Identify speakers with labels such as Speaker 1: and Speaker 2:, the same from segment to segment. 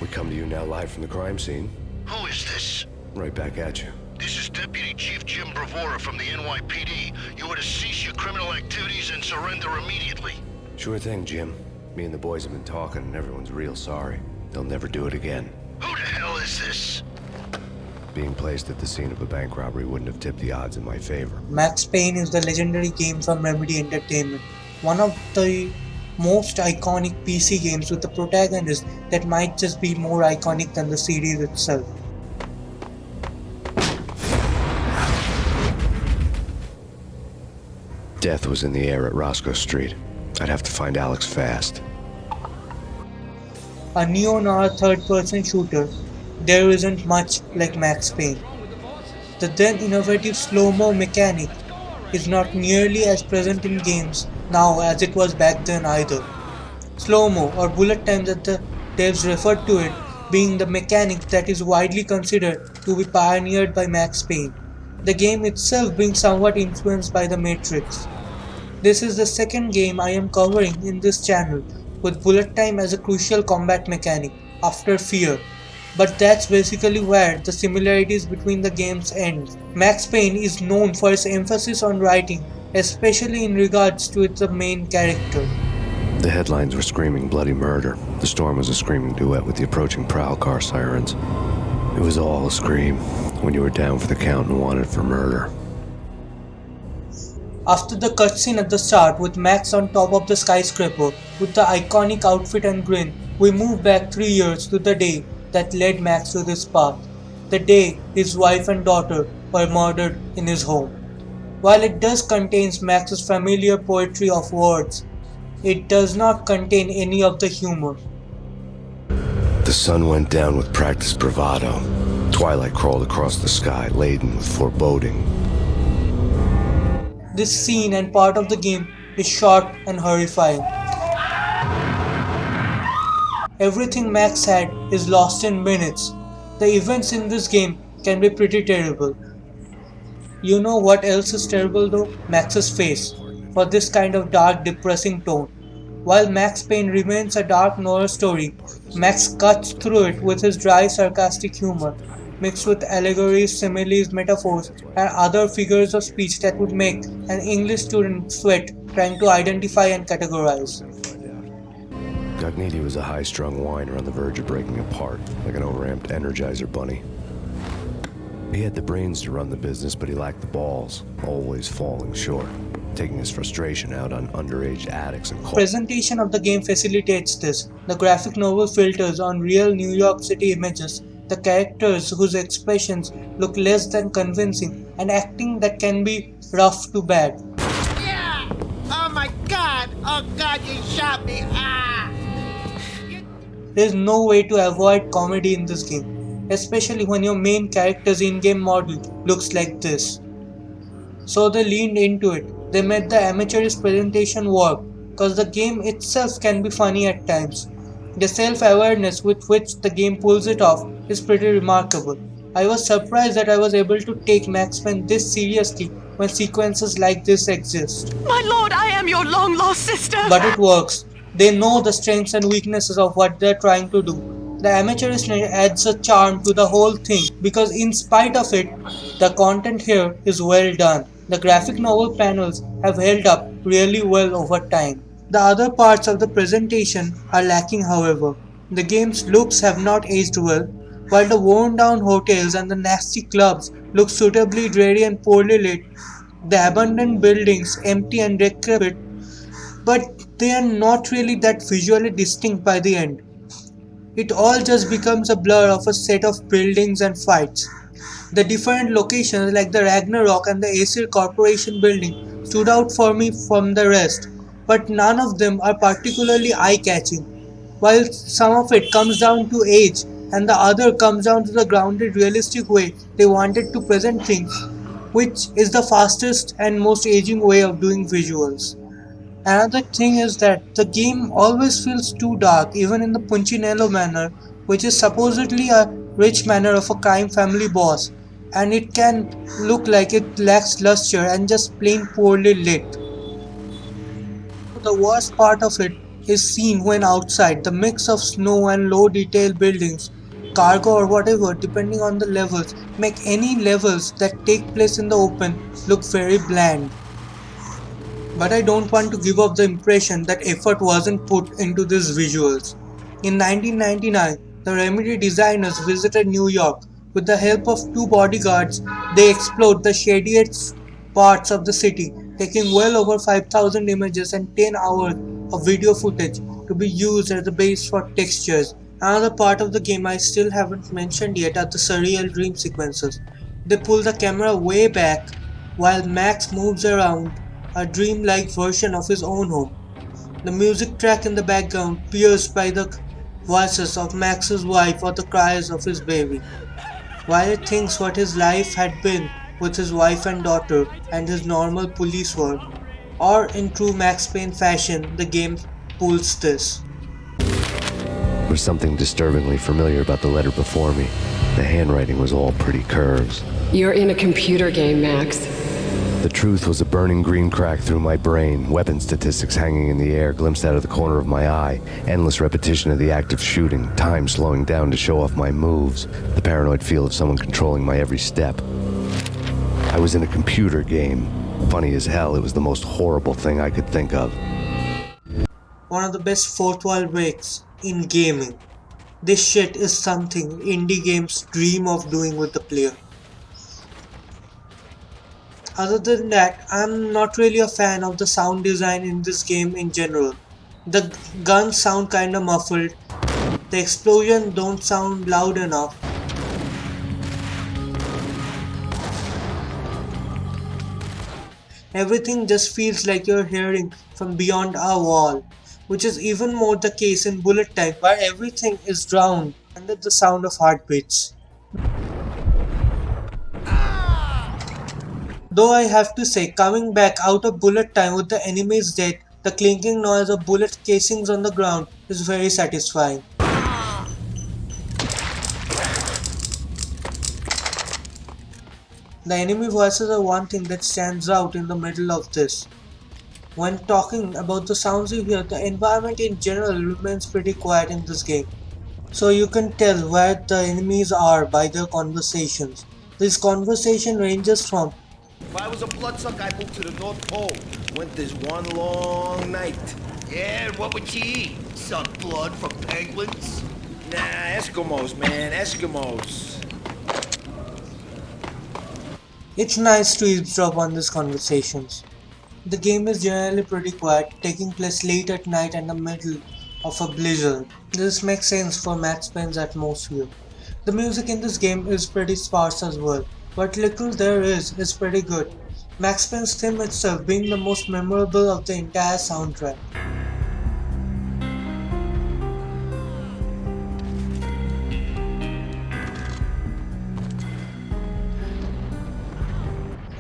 Speaker 1: We come to you now live from the crime scene.
Speaker 2: Who is this?
Speaker 1: Right back at you.
Speaker 2: This is Deputy Chief Jim Bravura from the NYPD. You are to cease your criminal activities and surrender immediately.
Speaker 1: Sure thing, Jim. Me and the boys have been talking and everyone's real sorry. They'll never do it again.
Speaker 2: Who the hell is this?
Speaker 1: Being placed at the scene of a bank robbery wouldn't have tipped the odds in my favor.
Speaker 3: Max Payne is the legendary game from Remedy Entertainment, one of the most iconic PC games with a protagonist that might just be more iconic than the series itself.
Speaker 1: Death was in the air at Roscoe Street. I'd have to find Alex fast.
Speaker 3: A neo-noir third-person shooter, there isn't much like Max Payne. The then innovative slow-mo mechanic is not nearly as present in games now as it was back then either. Slow-mo, or bullet time as the devs referred to it, being the mechanic that is widely considered to be pioneered by Max Payne. The game itself being somewhat influenced by The Matrix. This is the second game I am covering in this channel with bullet time as a crucial combat mechanic, after Fear. But that's basically where the similarities between the games end. Max Payne is known for its emphasis on writing, especially in regards to its main character.
Speaker 1: The headlines were screaming bloody murder. The storm was a screaming duet with the approaching prowl car sirens. It was all a scream when you were down for the count and wanted for murder.
Speaker 3: After the cutscene at the start with Max on top of the skyscraper with the iconic outfit and grin, we move back 3 years to the day that led Max to this path. The day his wife and daughter were murdered in his home. While it does contain Max's familiar poetry of words, it does not contain any of the humor.
Speaker 1: The sun went down with practiced bravado. Twilight crawled across the sky, laden with foreboding.
Speaker 3: This scene and part of the game is short and horrifying. Everything Max had is lost in minutes. The events in this game can be pretty terrible. You know what else is terrible though? Max's face, for this kind of dark, depressing tone. While Max Payne remains a dark noir story, Max cuts through it with his dry, sarcastic humor, mixed with allegories, similes, metaphors, and other figures of speech that would make an English student sweat trying to identify and categorize.
Speaker 1: Cogniti was a high-strung whiner on the verge of breaking apart, like an overamped Energizer bunny. He had the brains to run the business, but he lacked the balls, always falling short, taking his frustration out on underage addicts and
Speaker 3: Presentation of the game facilitates this. The graphic novel filters on real New York City images, the characters whose expressions look less than convincing, and acting that can be rough to bad.
Speaker 4: Yeah! Oh my god! Oh god, you shot me! Ah!
Speaker 3: There is no way to avoid comedy in this game, especially when your main character's in-game model looks like this. So they leaned into it. They made the amateurish presentation work, cause the game itself can be funny at times. The self-awareness with which the game pulls it off is pretty remarkable. I was surprised that I was able to take Max Payne this seriously when sequences like this exist.
Speaker 5: My lord, I am your long-lost sister!
Speaker 3: But it works. They know the strengths and weaknesses of what they're trying to do. The amateurishness adds a charm to the whole thing because in spite of it, the content here is well done. The graphic novel panels have held up really well over time. The other parts of the presentation are lacking however. The game's looks have not aged well, while the worn down hotels and the nasty clubs look suitably dreary and poorly lit. The abandoned buildings empty and decrepit, but they are not really that visually distinct by the end. It all just becomes a blur of a set of buildings and fights. The different locations like the Ragnarok and the Aesir Corporation building stood out for me from the rest, but none of them are particularly eye-catching. While some of it comes down to age and the other comes down to the grounded realistic way they wanted to present things, which is the fastest and most aging way of doing visuals. Another thing is that the game always feels too dark even in the Punchinello manner, which is supposedly a rich manner of a crime family boss, and it can look like it lacks luster and just plain poorly lit. The worst part of it is seen when outside. The mix of snow and low detail buildings, cargo or whatever depending on the levels, make any levels that take place in the open look very bland. But I don't want to give off the impression that effort wasn't put into these visuals. In 1999, the Remedy designers visited New York. With the help of two bodyguards, they explored the shadiest parts of the city, taking well over 5,000 images and 10 hours of video footage to be used as the base for textures. Another part of the game I still haven't mentioned yet are the surreal dream sequences. They pull the camera way back while Max moves around a dreamlike version of his own home. The music track in the background pierced by the voices of Max's wife or the cries of his baby. While he thinks what his life had been with his wife and daughter and his normal police work, or in true Max Payne fashion, the game pulls this.
Speaker 1: There was something disturbingly familiar about the letter before me. The handwriting was all pretty curves.
Speaker 6: You're in a computer game, Max.
Speaker 1: The truth was a burning green crack through my brain, weapon statistics hanging in the air, glimpsed out of the corner of my eye, endless repetition of the act of shooting, time slowing down to show off my moves, the paranoid feel of someone controlling my every step. I was in a computer game. Funny as hell, it was the most horrible thing I could think of.
Speaker 3: One of the best fourth wall breaks in gaming. This shit is something indie games dream of doing with the player. Other than that, I'm not really a fan of the sound design in this game in general. The guns sound kinda muffled, the explosions don't sound loud enough. Everything just feels like you're hearing from beyond a wall, which is even more the case in Bullet Time, where everything is drowned under the sound of heartbeats. Though I have to say, coming back out of Bullet Time with the enemies dead, the clinking noise of bullet casings on the ground is very satisfying. The enemy voices are one thing that stands out in the middle of this. When talking about the sounds you hear, the environment in general remains pretty quiet in this game. So you can tell where the enemies are by their conversations. This conversation ranges from
Speaker 7: If I was a bloodsucker, I'd move to the North Pole. Winter's one long night.
Speaker 4: Yeah, and what would you eat? Suck blood from penguins?
Speaker 7: Nah, Eskimos, man, Eskimos.
Speaker 3: it's nice to eavesdrop on these conversations. The game is generally pretty quiet, taking place late at night in the middle of a blizzard. This makes sense for Max Payne's atmosphere. The music in this game is pretty sparse as well. What little there is pretty good. Max Payne's theme itself being the most memorable of the entire soundtrack.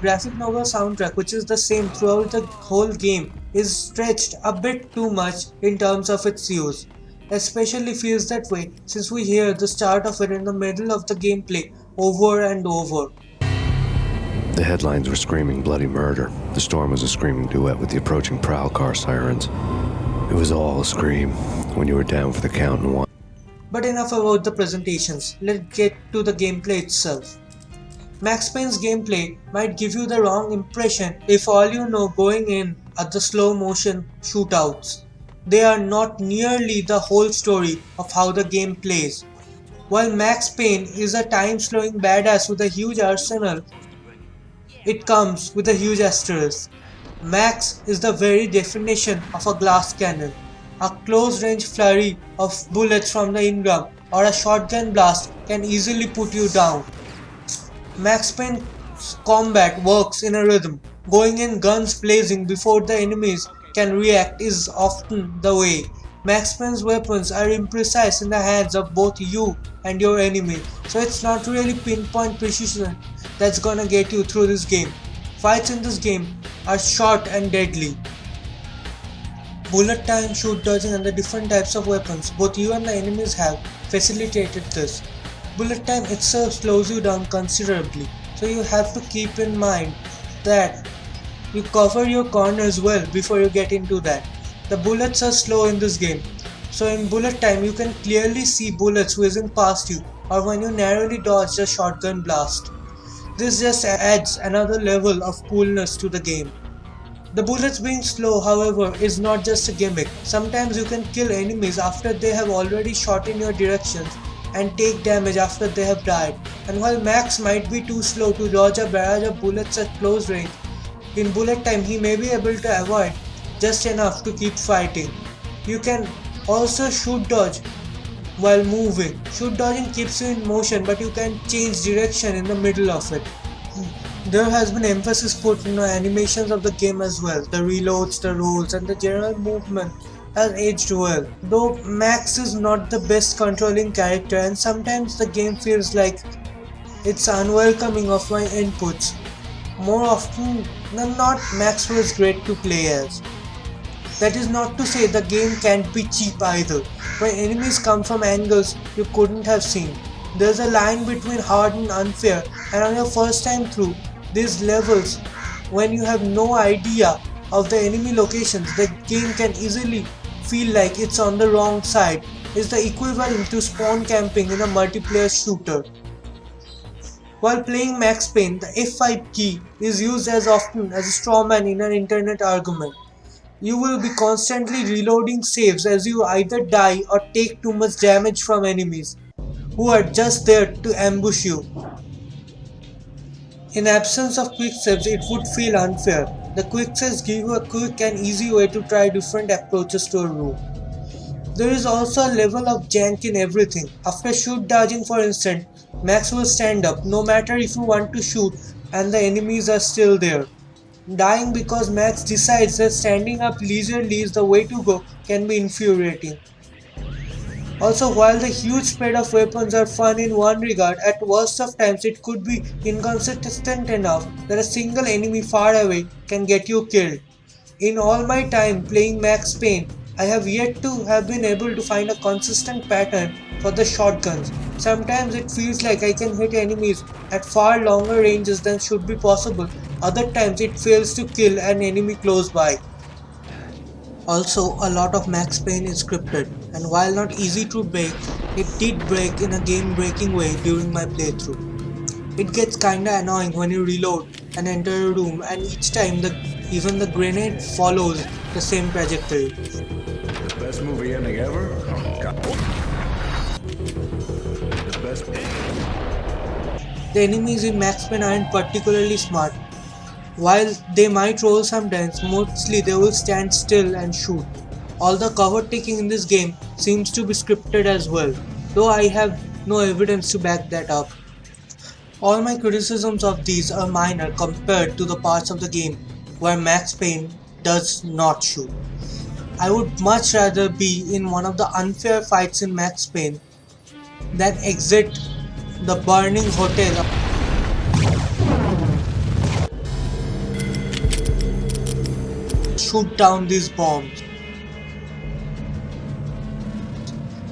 Speaker 3: Graphic novel soundtrack, which is the same throughout the whole game, is stretched a bit too much in terms of its use. Especially feels that way since we hear the start of it in the middle of the gameplay over and over.
Speaker 1: The headlines were screaming bloody murder. The storm was a screaming duet with the approaching prowl car sirens. It was all a scream when you were down for the count and one.
Speaker 3: But enough about the presentations, let's get to the gameplay itself. Max Payne's gameplay might give you the wrong impression if all you know going in are the slow motion shootouts. They are not nearly the whole story of how the game plays. While Max Payne is a time-slowing badass with a huge arsenal, it comes with a huge asterisk. Max is the very definition of a glass cannon. A close-range flurry of bullets from the in-gun or a shotgun blast can easily put you down. Max Payne's combat works in a rhythm. Going in guns blazing before the enemies can react is often the way. Max Payne's weapons are imprecise in the hands of both you and your enemy, so it's not really pinpoint precision that's gonna get you through this game. Fights in this game are short and deadly. Bullet time, shoot dodging and the different types of weapons both you and the enemies have facilitated this. Bullet time itself slows you down considerably, so you have to keep in mind that you cover your corners well before you get into that. The bullets are slow in this game, so in bullet time you can clearly see bullets whizzing past you or when you narrowly dodge a shotgun blast. This just adds another level of coolness to the game. The bullets being slow, however, is not just a gimmick. Sometimes you can kill enemies after they have already shot in your directions and take damage after they have died. And while Max might be too slow to dodge a barrage of bullets at close range, in bullet time he may be able to avoid just enough to keep fighting. You can also shoot dodge while moving. Shoot dodging keeps you in motion, but you can change direction in the middle of it. There has been emphasis put in the animations of the game as well. The reloads, the rolls, and the general movement has aged well. Though Max is not the best controlling character, and sometimes the game feels like it's unwelcoming of my inputs. More often than not, Max was great to play as. That is not to say the game can't be cheap either, when enemies come from angles you couldn't have seen. There's a line between hard and unfair, and on your first time through these levels, when you have no idea of the enemy locations, the game can easily feel like it's on the wrong side. It's the equivalent to spawn camping in a multiplayer shooter. While playing Max Payne, the F5 key is used as often as a strawman in an internet argument. You will be constantly reloading saves as you either die or take too much damage from enemies who are just there to ambush you. In absence of quick saves, it would feel unfair. The quick saves give you a quick and easy way to try different approaches to a room. There is also a level of jank in everything. After shoot dodging for instance, Max will stand up no matter if you want to shoot and the enemies are still there. Dying because Max decides that standing up leisurely is the way to go can be infuriating. Also, while the huge spread of weapons are fun in one regard, at worst of times it could be inconsistent enough that a single enemy far away can get you killed. In all my time playing Max Payne, I have yet to have been able to find a consistent pattern for the shotguns. Sometimes it feels like I can hit enemies at far longer ranges than should be possible, other times it fails to kill an enemy close by. Also, a lot of Max Payne is scripted, and while not easy to break, it did break in a game breaking way during my playthrough. It gets kinda annoying when you reload and enter a room and each time even the grenade follows the same trajectory.
Speaker 8: Best movie ending ever? The best.
Speaker 3: The enemies in Max Payne aren't particularly smart. While they might roll sometimes, mostly they will stand still and shoot. All the cover taking in this game seems to be scripted as well, though I have no evidence to back that up. All my criticisms of these are minor compared to the parts of the game where Max Payne does not shoot. I would much rather be in one of the unfair fights in Max Payne than exit the burning hotel shoot down these bombs.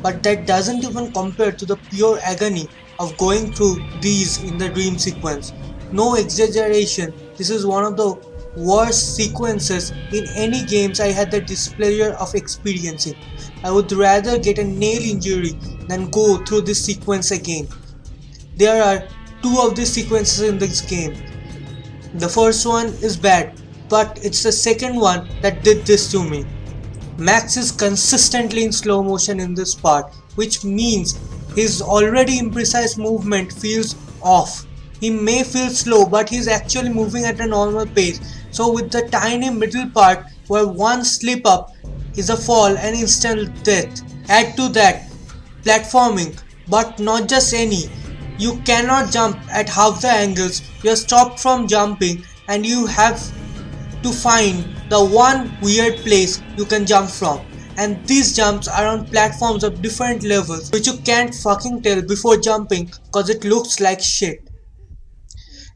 Speaker 3: But that doesn't even compare to the pure agony of going through these in the dream sequence. No exaggeration, this is one of the worst sequences in any games I had the displeasure of experiencing. I would rather get a nail injury than go through this sequence again. There are two of these sequences in this game. The first one is bad, but it's the second one that did this to me. Max is consistently in slow motion in this part, which means his already imprecise movement feels off. He may feel slow, but he's actually moving at a normal pace. So with the tiny middle part where one slip up is a fall and instant death. Add to that platforming, but not just any. You cannot jump at half the angles, you're stopped from jumping and you have to find the one weird place you can jump from, and these jumps are on platforms of different levels which you can't fucking tell before jumping cause it looks like shit.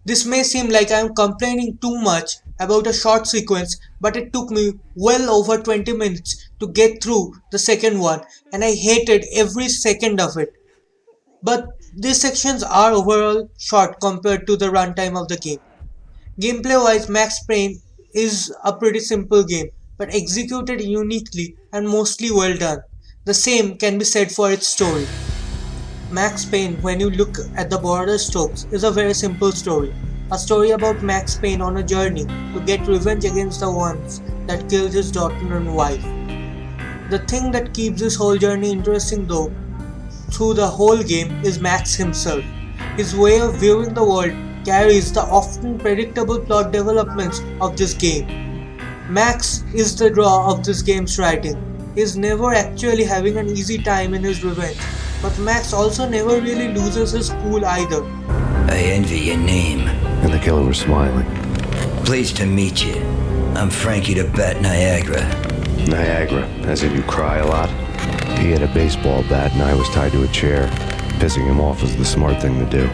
Speaker 3: This may seem like I am complaining too much about a short sequence, but it took me well over 20 minutes to get through the second one and I hated every second of it. But these sections are overall short compared to the runtime of the game. Gameplay wise, Max Payne is a pretty simple game. but executed uniquely and mostly well done. The same can be said for its story. Max Payne, when you look at the broader strokes, is a very simple story. A story about Max Payne on a journey to get revenge against the ones that killed his daughter and wife. The thing that keeps this whole journey interesting though, through the whole game, is Max himself. His way of viewing the world carries the often predictable plot developments of this game. Max is the draw of this game's writing. He is never actually having an easy time in his revenge, but Max also never really loses his cool either.
Speaker 9: I envy your name.
Speaker 1: And the killer was smiling.
Speaker 9: Pleased to meet you. I'm Frankie the Bat Niagara.
Speaker 1: Niagara, as in you cry a lot? He had a baseball bat and I was tied to a chair. Pissing him off was the smart thing to do.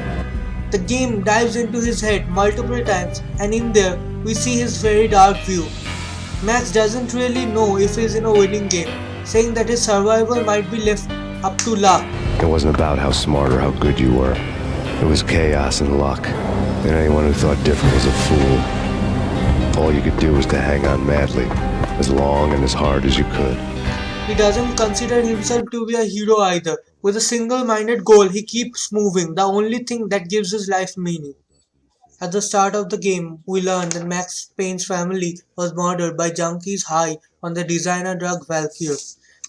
Speaker 3: The game dives into his head multiple times, and in there we see his very dark view. Max doesn't really know if he's in a winning game, saying that his survival might be left up to luck.
Speaker 1: It wasn't about how smart or how good you were. It was chaos and luck. And anyone who thought different was a fool. All you could do was to hang on madly, as long and as hard as you could.
Speaker 3: He doesn't consider himself to be a hero either. With a single-minded goal, he keeps moving, the only thing that gives his life meaning. At the start of the game, we learn that Max Payne's family was murdered by junkies high on the designer drug Valkyr.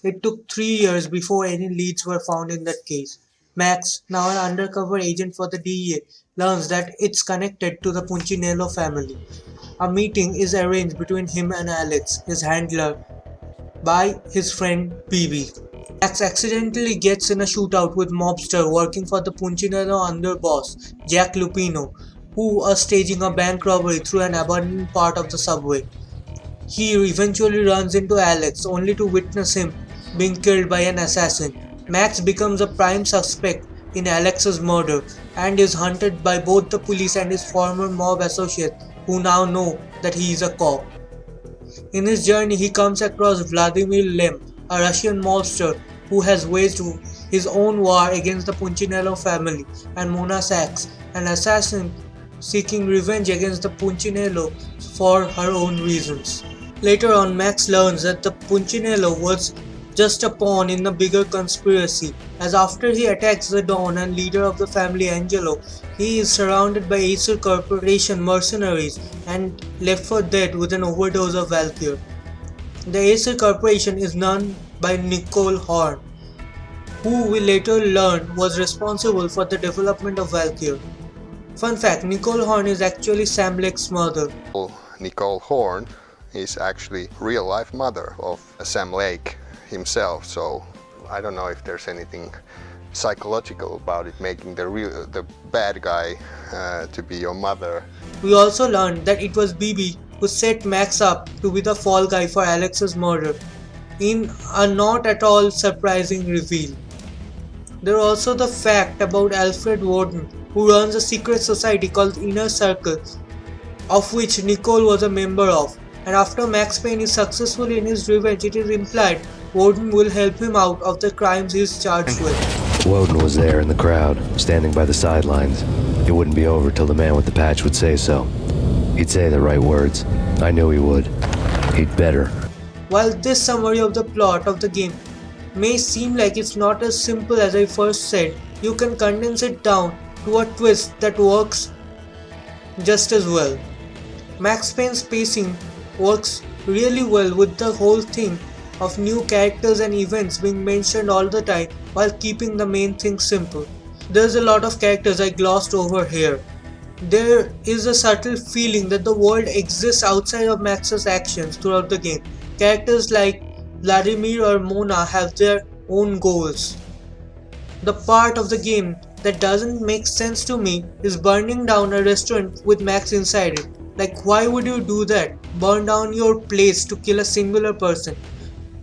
Speaker 3: It took 3 years before any leads were found in that case. Max, now an undercover agent for the DEA, learns that it's connected to the Punchinello family. A meeting is arranged between him and Alex, his handler, by his friend BB. Max accidentally gets in a shootout with mobster working for the Punchinello underboss, Jack Lupino, who are staging a bank robbery through an abandoned part of the subway. He eventually runs into Alex, only to witness him being killed by an assassin. Max becomes a prime suspect in Alex's murder and is hunted by both the police and his former mob associates, who now know that he is a cop. In his journey, he comes across Vladimir Lem, a Russian mobster who has waged his own war against the Punchinello family, and Mona Sachs, an assassin seeking revenge against the Punchinello for her own reasons. Later on, Max learns that the Punchinello was just a pawn in a bigger conspiracy, as after he attacks the Don and leader of the family Angelo, he is surrounded by Acer Corporation mercenaries and left for dead with an overdose of Valkyr. The Acer Corporation is run by Nicole Horn, who we later learn was responsible for the development of Valkyr. Fun fact, Nicole Horn is actually Sam Lake's mother.
Speaker 10: Nicole Horn is actually real-life mother of Sam Lake himself, so I don't know if there's anything psychological about it, making the bad guy to be your mother.
Speaker 3: We also learned that it was BB who set Max up to be the fall guy for Alex's murder, in a not at all surprising reveal. There also the fact about Alfred Warden, who runs a secret society called Inner Circle, of which Nicole was a member of, and after Max Payne is successful in his revenge, it is implied Warden will help him out of the crimes he is charged with.
Speaker 1: Woden was there in the crowd, standing by the sidelines. It wouldn't be over till the man with the patch would say so. He'd say the right words. I knew he would. He'd better.
Speaker 3: While this summary of the plot of the game may seem like it's not as simple as I first said, you can condense it down to a twist that works just as well. Max Payne's pacing works really well with the whole thing of new characters and events being mentioned all the time while keeping the main thing simple. There's a lot of characters I glossed over here. There is a subtle feeling that the world exists outside of Max's actions throughout the game. Characters like Vladimir or Mona have their own goals. The part of the game that doesn't make sense to me is burning down a restaurant with Max inside it. Like, why would you do that? Burn down your place to kill a singular person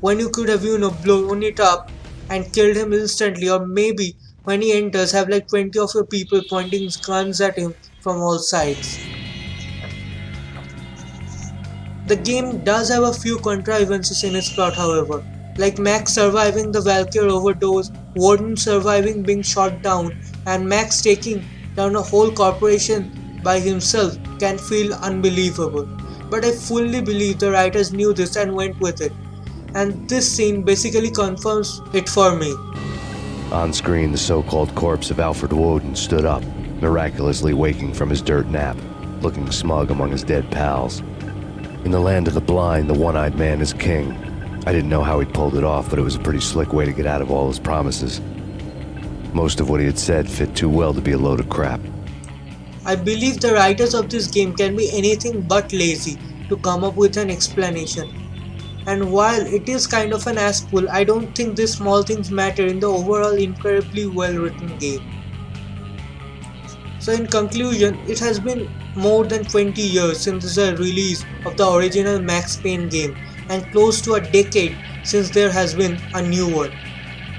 Speaker 3: when you could have, blown it up and killed him instantly, or maybe when he enters have like 20 of your people pointing guns at him from all sides. The game does have a few contrivances in its plot, however, like Max surviving the Valkyr overdose, Warden surviving being shot down, and Max taking down a whole corporation by himself can feel unbelievable. but I fully believe the writers knew this and went with it. And this scene basically confirms it for me.
Speaker 1: On screen, the so-called corpse of Alfred Woden stood up, miraculously waking from his dirt nap, looking smug among his dead pals. In the land of the blind, the one-eyed man is king. I didn't know how he'd pulled it off, but it was a pretty slick way to get out of all his promises. Most of what he had said fit too well to be a load of crap.
Speaker 3: I believe the writers of this game can be anything but lazy to come up with an explanation. And while it is kind of an ass pull, I don't think these small things matter in the overall incredibly well written game. So in conclusion, it has been more than 20 years since the release of the original Max Payne game and close to a decade since there has been a new one.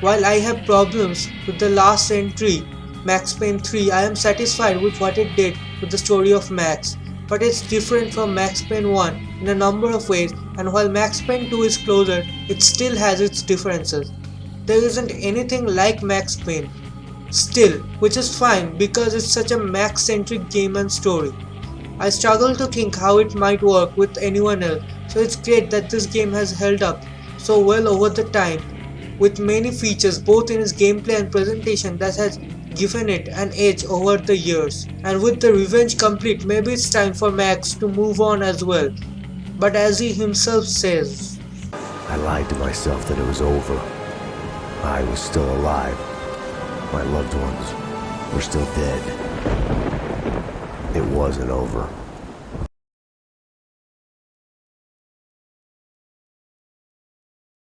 Speaker 3: While I have problems with the last entry, Max Payne 3, I am satisfied with what it did with the story of Max. But it's different from Max Payne 1 in a number of ways, and while Max Payne 2 is closer, it still has its differences. There isn't anything like Max Payne still, which is fine because it's such a Max-centric game and story. I struggle to think how it might work with anyone else, so it's great that this game has held up so well over the time, with many features both in its gameplay and presentation that has given it an edge over the years. And with the revenge complete, maybe it's time for Max to move on as well. But as he himself says,
Speaker 1: I lied to myself that it was over. I was still alive. My loved ones were still dead. It wasn't over.